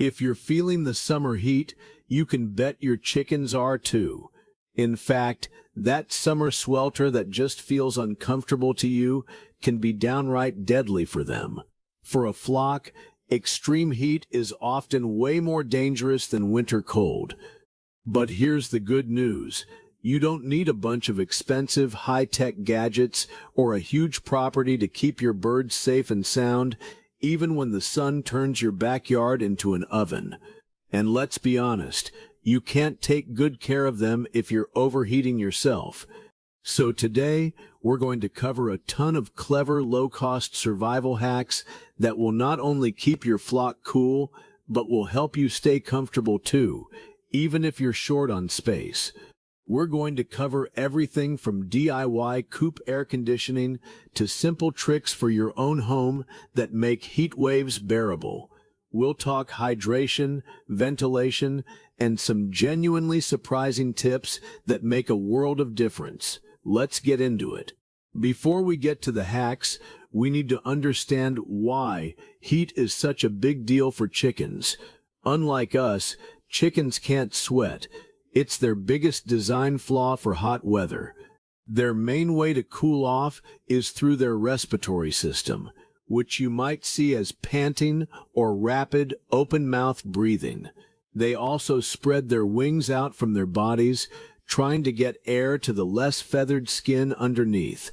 If you're feeling the summer heat, you can bet your chickens are too. In fact, that summer swelter that just feels uncomfortable to you can be downright deadly for them. For a flock, extreme heat is often way more dangerous than winter cold. But here's the good news. You don't need a bunch of expensive, high-tech gadgets or a huge property to keep your birds safe and sound, even when the sun turns your backyard into an oven. And let's be honest, you can't take good care of them if you're overheating yourself. So today, we're going to cover a ton of clever, low-cost survival hacks that will not only keep your flock cool, but will help you stay comfortable too, even if you're short on space. We're going to cover everything from DIY coop air conditioning to simple tricks for your own home that make heat waves bearable. We'll talk hydration, ventilation, and some genuinely surprising tips that make a world of difference. Let's get into it. Before we get to the hacks, we need to understand why heat is such a big deal for chickens. Unlike us, chickens can't sweat. It's their biggest design flaw for hot weather. Their main way to cool off is through their respiratory system, which you might see as panting or rapid, open-mouth breathing. They also spread their wings out from their bodies, trying to get air to the less feathered skin underneath.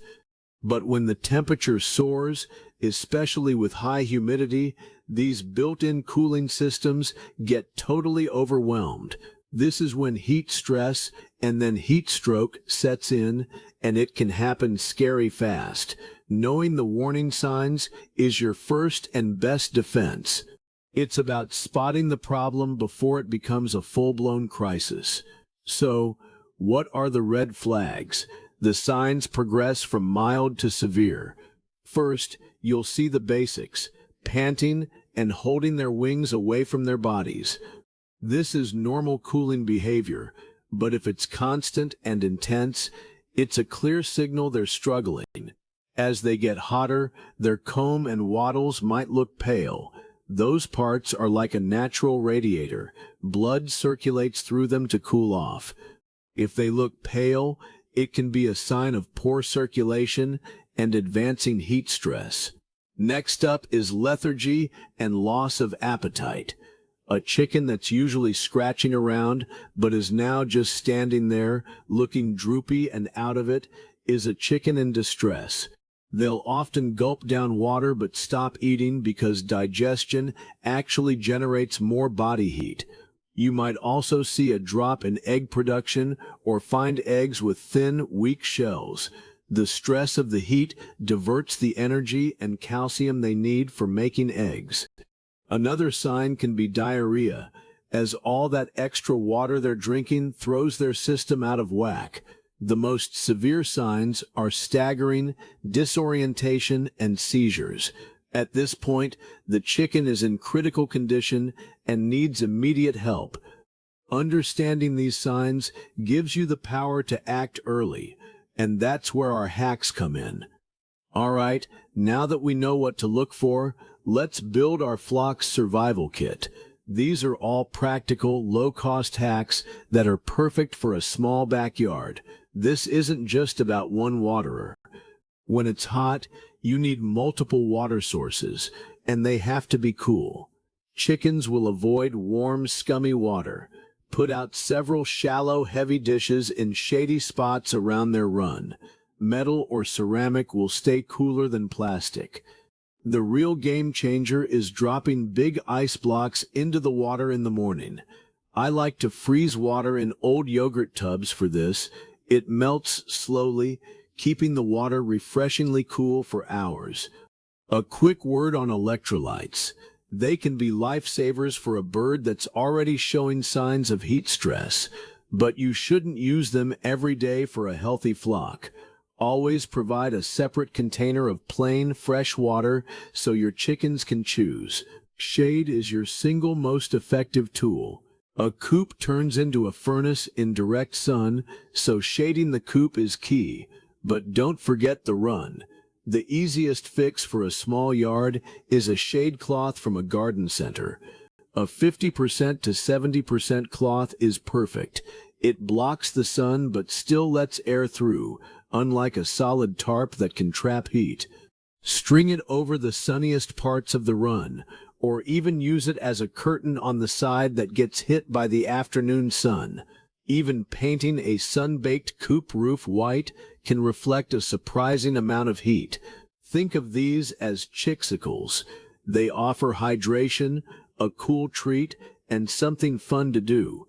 But when the temperature soars, especially with high humidity, these built-in cooling systems get totally overwhelmed. This is when heat stress and then heat stroke sets in, and it can happen scary fast. Knowing the warning signs is your first and best defense. It's about spotting the problem before it becomes a full-blown crisis. So, what are the red flags? The signs progress from mild to severe. First, you'll see the basics: panting and holding their wings away from their bodies. This is normal cooling behavior, but if it's constant and intense, it's a clear signal they're struggling. As they get hotter, their comb and wattles might look pale. Those parts are like a natural radiator. Blood circulates through them to cool off. If they look pale, it can be a sign of poor circulation and advancing heat stress. Next up is lethargy and loss of appetite. A chicken that's usually scratching around but is now just standing there, looking droopy and out of it, is a chicken in distress. They'll often gulp down water but stop eating because digestion actually generates more body heat. You might also see a drop in egg production or find eggs with thin, weak shells. The stress of the heat diverts the energy and calcium they need for making eggs. Another sign can be diarrhea, as all that extra water they're drinking throws their system out of whack. The most severe signs are staggering, disorientation, and seizures. At this point, the chicken is in critical condition and needs immediate help. Understanding these signs gives you the power to act early, and that's where our hacks come in. All right, now that we know what to look for, let's build our flock's survival kit. These are all practical, low-cost hacks that are perfect for a small backyard. This isn't just about one waterer. When it's hot, you need multiple water sources, and they have to be cool. Chickens will avoid warm, scummy water. Put out several shallow, heavy dishes in shady spots around their run. Metal or ceramic will stay cooler than plastic. The real game changer is dropping big ice blocks into the water in the morning. I like to freeze water in old yogurt tubs for this. It melts slowly, keeping the water refreshingly cool for hours. A quick word on electrolytes. They can be lifesavers for a bird that's already showing signs of heat stress, but you shouldn't use them every day for a healthy flock. Always provide a separate container of plain, fresh water so your chickens can choose. Shade is your single most effective tool. A coop turns into a furnace in direct sun, so shading the coop is key. But don't forget the run. The easiest fix for a small yard is a shade cloth from a garden center. A 50% to 70% cloth is perfect. It blocks the sun but still lets air through, unlike a solid tarp that can trap heat. String it over the sunniest parts of the run, or even use it as a curtain on the side that gets hit by the afternoon sun. Even painting a sun-baked coop roof white can reflect a surprising amount of heat. Think of these as chicksicles. They offer hydration, a cool treat, and something fun to do.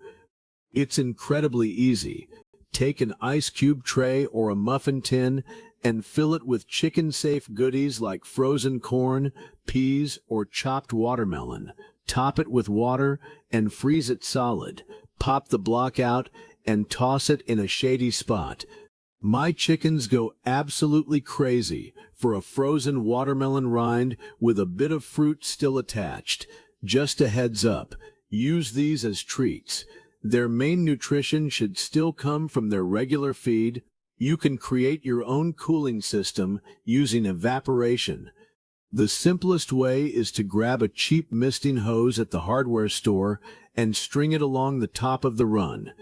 It's incredibly easy. Take an ice cube tray or a muffin tin and fill it with chicken-safe goodies like frozen corn, peas, or chopped watermelon. Top it with water and freeze it solid. Pop the block out and toss it in a shady spot. My chickens go absolutely crazy for a frozen watermelon rind with a bit of fruit still attached. Just a heads up, use these as treats. Their main nutrition should still come from their regular feed. You can create your own cooling system using evaporation. The simplest way is to grab a cheap misting hose at the hardware store and string it along the top of the run.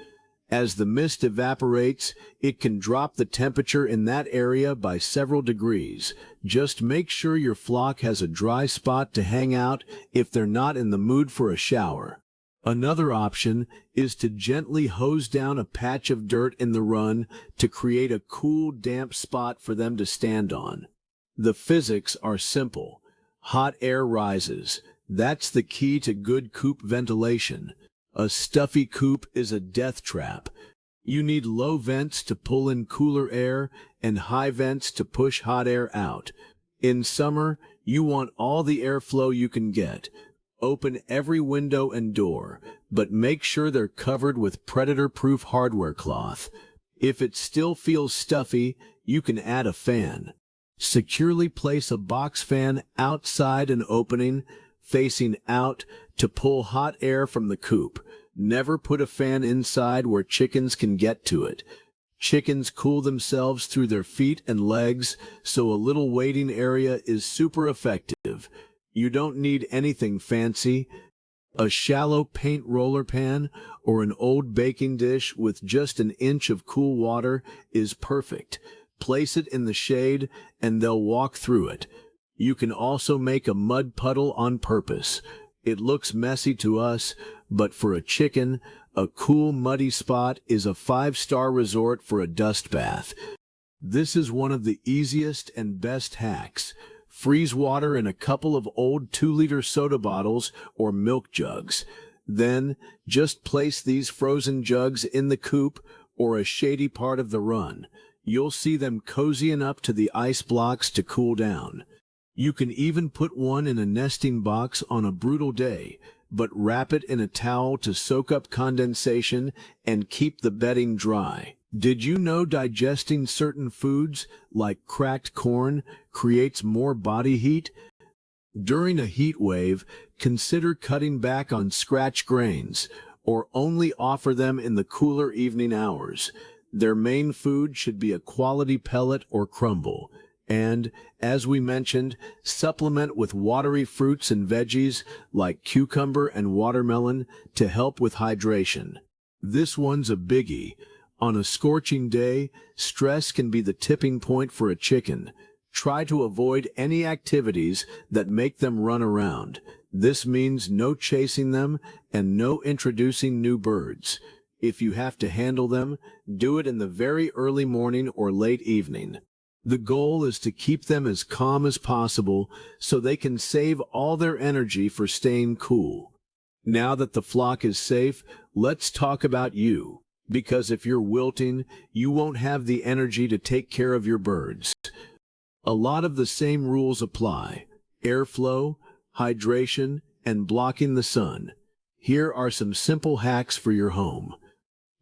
As the mist evaporates, it can drop the temperature in that area by several degrees. Just make sure your flock has a dry spot to hang out if they're not in the mood for a shower. Another option is to gently hose down a patch of dirt in the run to create a cool, damp spot for them to stand on. The physics are simple. Hot air rises. That's the key to good coop ventilation. A stuffy coop is a death trap. You need low vents to pull in cooler air and high vents to push hot air out. In summer, you want all the airflow you can get. Open every window and door, but make sure they're covered with predator-proof hardware cloth. If it still feels stuffy, you can add a fan. Securely place a box fan outside an opening, facing out, to pull hot air from the coop. Never put a fan inside where chickens can get to it. Chickens cool themselves through their feet and legs, so a little waiting area is super effective. You don't need anything fancy. A shallow paint roller pan or an old baking dish with just an inch of cool water is perfect. Place it in the shade and they'll walk through it. You can also make a mud puddle on purpose. It looks messy to us, but for a chicken, a cool muddy spot is a 5-star resort for a dust bath. This is one of the easiest and best hacks. Freeze water in a couple of old 2-liter soda bottles or milk jugs. Then, just place these frozen jugs in the coop or a shady part of the run. You'll see them cozying up to the ice blocks to cool down. You can even put one in a nesting box on a brutal day, but wrap it in a towel to soak up condensation and keep the bedding dry. Did you know digesting certain foods, like cracked corn, creates more body heat? During a heat wave, consider cutting back on scratch grains, or only offer them in the cooler evening hours. Their main food should be a quality pellet or crumble. And, as we mentioned, supplement with watery fruits and veggies like cucumber and watermelon to help with hydration. This one's a biggie. On a scorching day, stress can be the tipping point for a chicken. Try to avoid any activities that make them run around. This means no chasing them and no introducing new birds. If you have to handle them, do it in the very early morning or late evening. The goal is to keep them as calm as possible so they can save all their energy for staying cool. Now that the flock is safe, let's talk about you. Because if you're wilting, you won't have the energy to take care of your birds. A lot of the same rules apply: airflow, hydration, and blocking the sun. Here are some simple hacks for your home.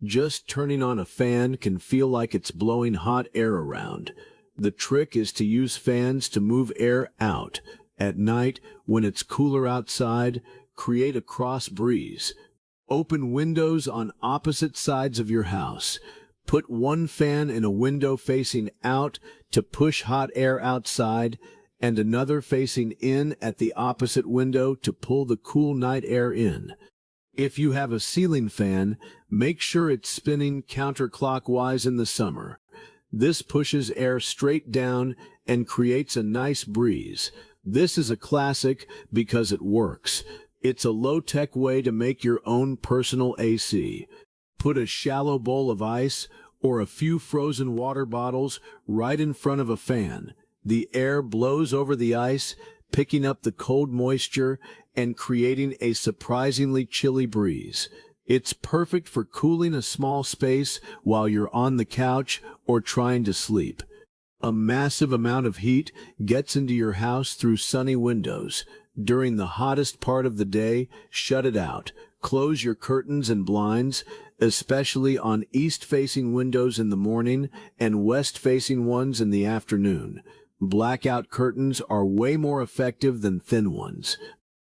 Just turning on a fan can feel like it's blowing hot air around. The trick is to use fans to move air out. At night, when it's cooler outside, create a cross breeze. Open windows on opposite sides of your house. Put one fan in a window facing out to push hot air outside, and another facing in at the opposite window to pull the cool night air in. If you have a ceiling fan, make sure it's spinning counterclockwise in the summer. This pushes air straight down and creates a nice breeze. This is a classic because it works. It's a low-tech way to make your own personal AC. Put a shallow bowl of ice or a few frozen water bottles right in front of a fan. The air blows over the ice, picking up the cold moisture and creating a surprisingly chilly breeze. It's perfect for cooling a small space while you're on the couch or trying to sleep. A massive amount of heat gets into your house through sunny windows. During the hottest part of the day, shut it out. Close your curtains and blinds, especially on east-facing windows in the morning and west-facing ones in the afternoon. Blackout curtains are way more effective than thin ones.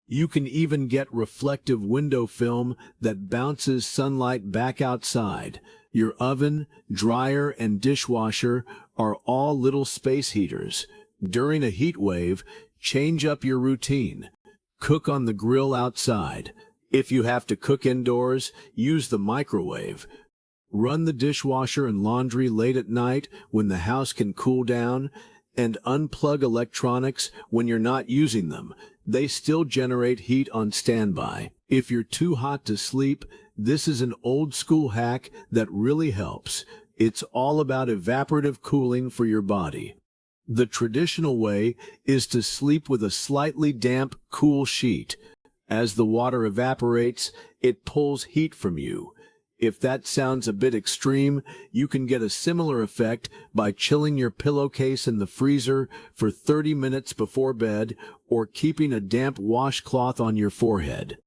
You can even get reflective window film that bounces sunlight back outside. Your oven, dryer, and dishwasher are all little space heaters. During a heat wave, change up your routine. Cook on the grill outside. If you have to cook indoors, use the microwave. Run the dishwasher and laundry late at night when the house can cool down, and unplug electronics when you're not using them. They still generate heat on standby. If you're too hot to sleep, this is an old school hack that really helps. It's all about evaporative cooling for your body. The traditional way is to sleep with a slightly damp, cool sheet. As the water evaporates, it pulls heat from you. If that sounds a bit extreme, you can get a similar effect by chilling your pillowcase in the freezer for 30 minutes before bed or keeping a damp washcloth on your forehead.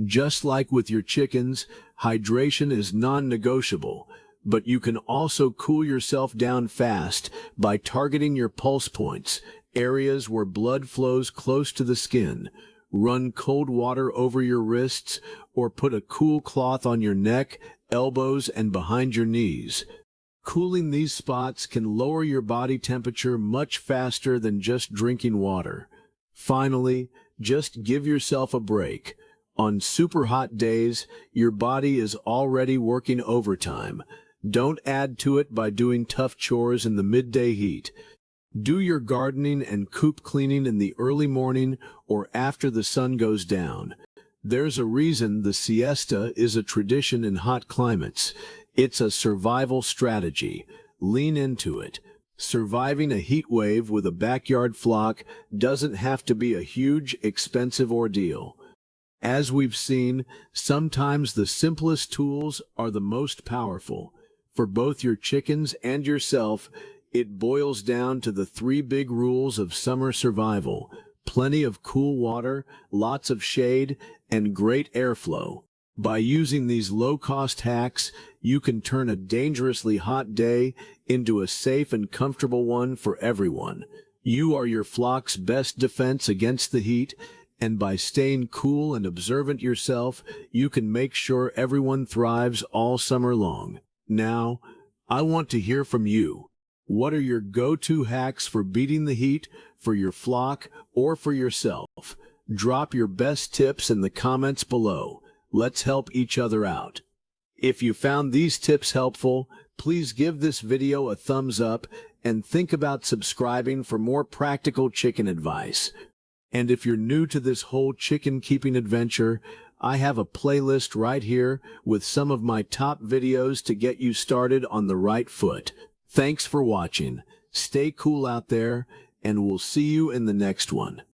Just like with your chickens, hydration is non-negotiable, but you can also cool yourself down fast by targeting your pulse points, areas where blood flows close to the skin. Run cold water over your wrists or put a cool cloth on your neck, elbows, and behind your knees. Cooling these spots can lower your body temperature much faster than just drinking water. Finally, just give yourself a break. On super hot days, your body is already working overtime. Don't add to it by doing tough chores in the midday heat. Do your gardening and coop cleaning in the early morning or after the sun goes down. There's a reason the siesta is a tradition in hot climates. It's a survival strategy. Lean into it. Surviving a heat wave with a backyard flock doesn't have to be a huge, expensive ordeal. As we've seen, sometimes the simplest tools are the most powerful. For both your chickens and yourself, it boils down to the 3 big rules of summer survival: plenty of cool water, lots of shade, and great airflow. By using these low-cost hacks, you can turn a dangerously hot day into a safe and comfortable one for everyone. You are your flock's best defense against the heat, and by staying cool and observant yourself, you can make sure everyone thrives all summer long. Now, I want to hear from you. What are your go-to hacks for beating the heat, for your flock, or for yourself? Drop your best tips in the comments below. Let's help each other out. If you found these tips helpful, please give this video a thumbs up and think about subscribing for more practical chicken advice. And if you're new to this whole chicken keeping adventure, I have a playlist right here with some of my top videos to get you started on the right foot. Thanks for watching. Stay cool out there, and we'll see you in the next one.